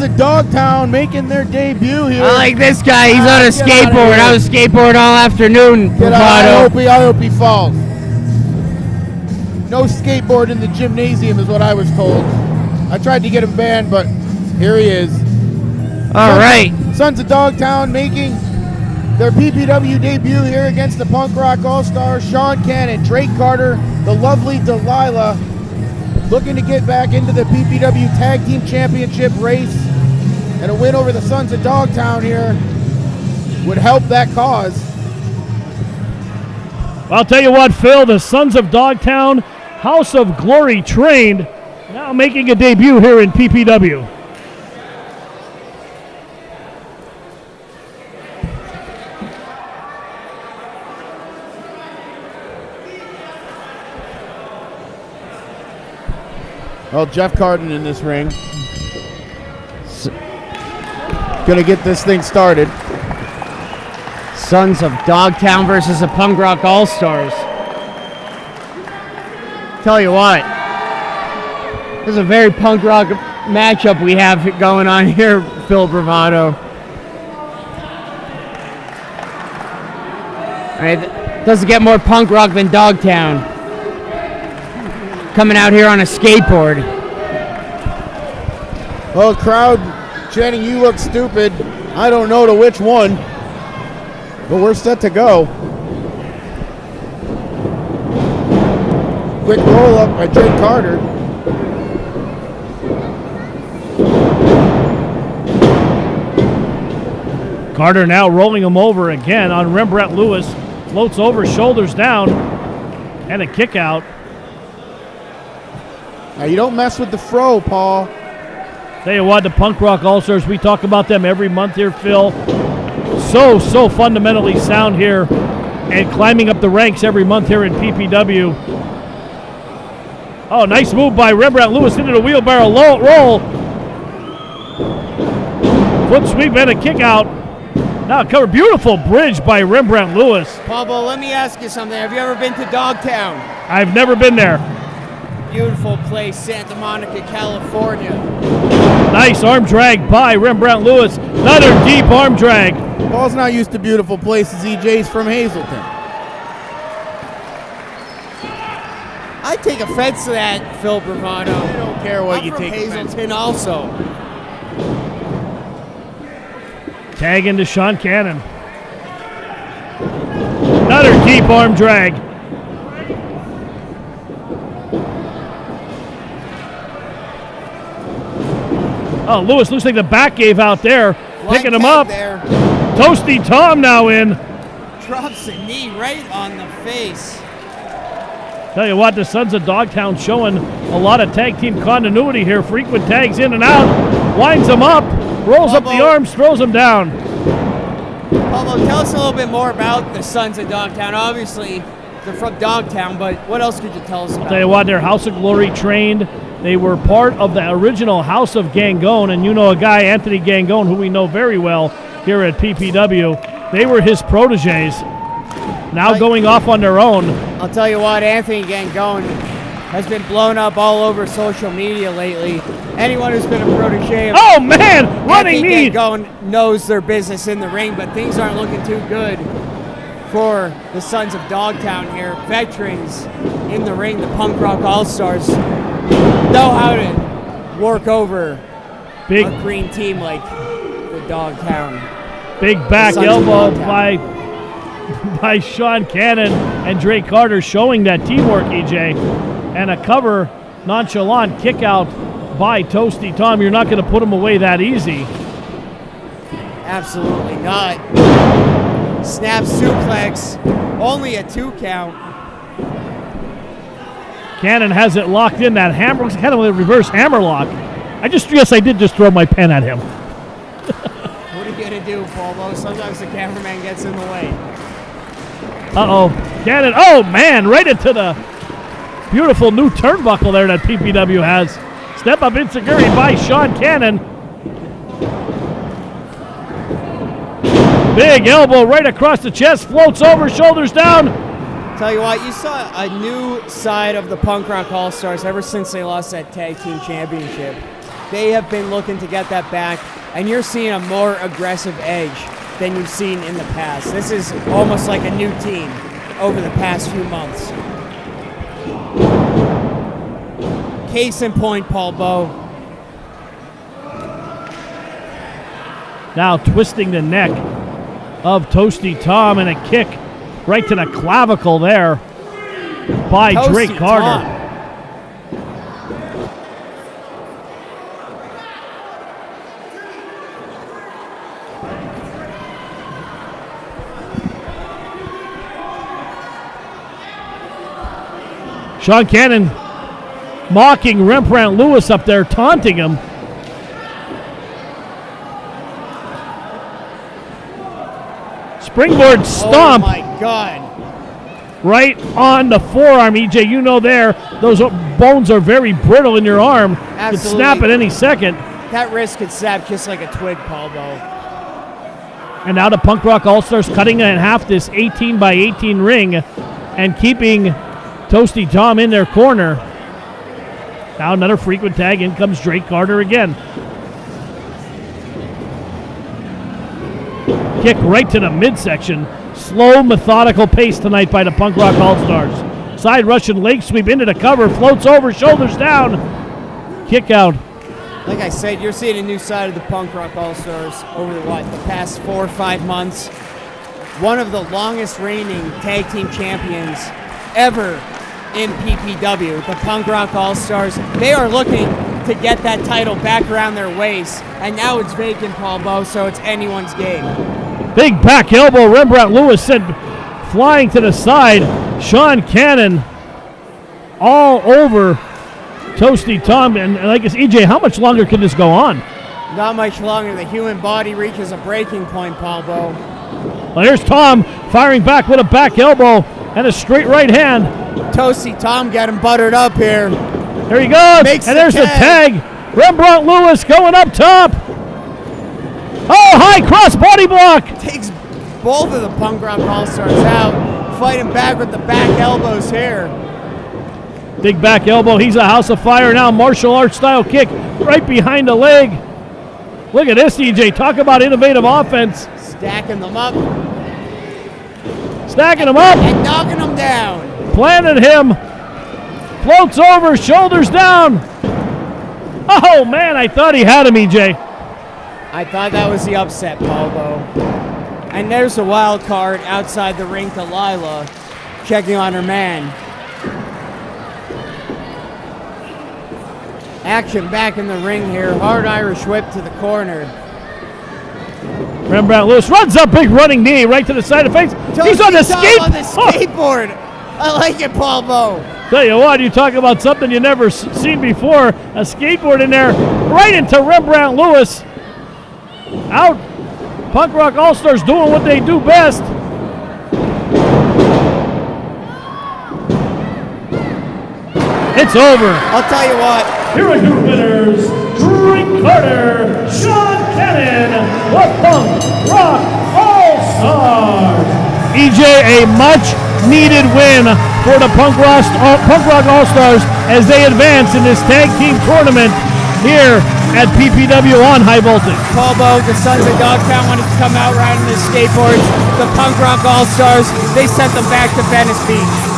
Sons of Dogtown making their debut here. I like this guy. He's on a skateboard. I was skateboarding all afternoon. I hope he falls. No skateboard in the gymnasium is what I was told. I tried to get him banned, but here he is. All right. Sons of Dogtown making their PPW debut here against the Punk Rock All-Stars. Sean Cannon, Drake Carter, the lovely Delilah, looking to get back into the PPW Tag Team Championship race. And a win over the Sons of Dogtown here would help that cause. I'll tell you what, Phil, the Sons of Dogtown, House of Glory trained, now making a debut here in PPW. Well, Jeff Carden in this ring. Gonna get this thing started. Sons of Dogtown versus the Punk Rock All-Stars. Tell you what, this is a very punk rock matchup we have going on here, Phil Bravado. All right, doesn't get more punk rock than Dogtown. Coming out here on a skateboard. Well, crowd chanting, "You look stupid." I don't know to which one, but we're set to go. Quick roll up by Drake Carter. Carter now rolling him over again on Rembrandt Lewis. Floats over, shoulders down, and a kick out. Now you don't mess with the fro, Paul. Tell you what, the Punk Rock All-Stars, we talk about them every month here, Phil. So fundamentally sound here and climbing up the ranks every month here in PPW. Oh, nice move by Rembrandt Lewis into the wheelbarrow roll. Foot sweep and a kick out. Now cover, beautiful bridge by Rembrandt Lewis. Pablo, let me ask you something. Have you ever been to Dogtown? I've never been there. Beautiful place, Santa Monica, California. Nice arm drag by Rembrandt Lewis. Another deep arm drag. Paul's not used to beautiful places. EJ's from Hazleton. I take offense to that, Phil Bravado. I don't care what I'm you from take offense Hazleton also. Tag into Sean Cannon. Another deep arm drag. Oh, Lewis looks like the back gave out there. Picking him up. There. Toasty Tom now in. Drops a knee right on the face. Tell you what, the Sons of Dogtown showing a lot of tag team continuity here. Frequent tags in and out. Winds them up. Rolls up the arms. Throws them down. Pablo, tell us a little bit more about the Sons of Dogtown. Obviously, they're from Dogtown, but what else could you tell us about? I'll tell you what, they're House of Glory trained. They were part of the original House of Gangone, and you know a guy, Anthony Gangone, who we know very well here at PPW. They were his proteges, now going off on their own. I'll tell you what, Anthony Gangone has been blown up all over social media lately. Anyone who's been a protege of oh man, running knee. Anthony Gangone knows their business in the ring, but things aren't looking too good for the Sons of Dogtown here. Veterans in the ring, the Punk Rock All-Stars know how to work over big a green team like the Dogtown. Big back elbow by Sean Cannon and Drake Carter, showing that teamwork, EJ. And a cover, nonchalant kick out by Toasty Tom. You're not going to put him away that easy. Absolutely not. Snap suplex, only a 2 count. Cannon has it locked in. That hammer, kind of a reverse hammer lock. I did just throw my pen at him. What are you going to do, Paulo? Sometimes the cameraman gets in the way. Uh-oh. Cannon, oh man, right into the beautiful new turnbuckle there that PPW has. Step up insecurity by Sean Cannon. Big elbow right across the chest, floats over, shoulders down. Tell you what, you saw a new side of the Punk Rock All-Stars ever since they lost that Tag Team Championship. They have been looking to get that back, and you're seeing a more aggressive edge than you've seen in the past. This is almost like a new team over the past few months. Case in point, Paul Bowe. Now twisting the neck of Toasty Tom, and a kick right to the clavicle there by Toasty Drake Carter. Tom. Sean Cannon mocking Rembrandt Lewis up there, taunting him. Springboard stomp. Oh my God. Right on the forearm, EJ. You know there, those bones are very brittle in your arm. Absolutely. Could snap at any second. That wrist could snap just like a twig, Paul Bowe. And now the Punk Rock All-Stars cutting in half this 18 by 18 ring and keeping Toasty Tom in their corner. Now another frequent tag. In comes Drake Carter again. Kick right to the midsection. Slow, methodical pace tonight by the Punk Rock All-Stars. Side Russian leg sweep into the cover. Floats over, shoulders down. Kick out. Like I said, you're seeing a new side of the Punk Rock All-Stars over the past 4 or 5 months. One of the longest reigning tag team champions ever in PPW, the Punk Rock All-Stars. They are looking to get that title back around their waist, and now it's vacant, Paul Bowe, so it's anyone's game. Big back elbow. Rembrandt Lewis sent flying to the side. Sean Cannon all over Toasty Tom. And like it's EJ, how much longer can this go on? Not much longer. The human body reaches a breaking point, Paul Bowe. Well, here's Tom firing back with a back elbow and a straight right hand. Toasty Tom got him buttered up here. There he goes. Makes and the there's tag. the tag. Rembrandt Lewis going up top. Oh, high cross body block. Takes both of the Punk Rock All-Stars out. Fighting back with the back elbows here. Big back elbow. He's a house of fire now. Martial arts style kick right behind the leg. Look at this, EJ. Talk about innovative offense. Stacking them up. Stacking him up. And knocking them down. Planted him. Floats over, shoulders down. Oh, man, I thought he had him, EJ. I thought that was the upset, Paul Bowe. And there's the wild card outside the ring, Delilah, checking on her man. Action back in the ring here. Hard Irish whip to the corner. Rembrandt Lewis runs up, big running knee right to the side of the face. He's on the on the skateboard. I like it, Paul Bowe. Tell you what, you talk about something you never seen before. A skateboard in there, right into Rembrandt Lewis. Out. Punk Rock All-Stars doing what they do best. It's over. I'll tell you what. Here are your winners, Drake Carter, Sean Cannon, the Punk Rock All-Stars. EJ, a much-needed win for the Punk Rock All-Stars as they advance in this tag team tournament here at PPW on High Voltage. Paul Bowe, the Sons of Dogtown wanted to come out riding their skateboards. The Punk Rock All-Stars, they sent them back to Venice Beach.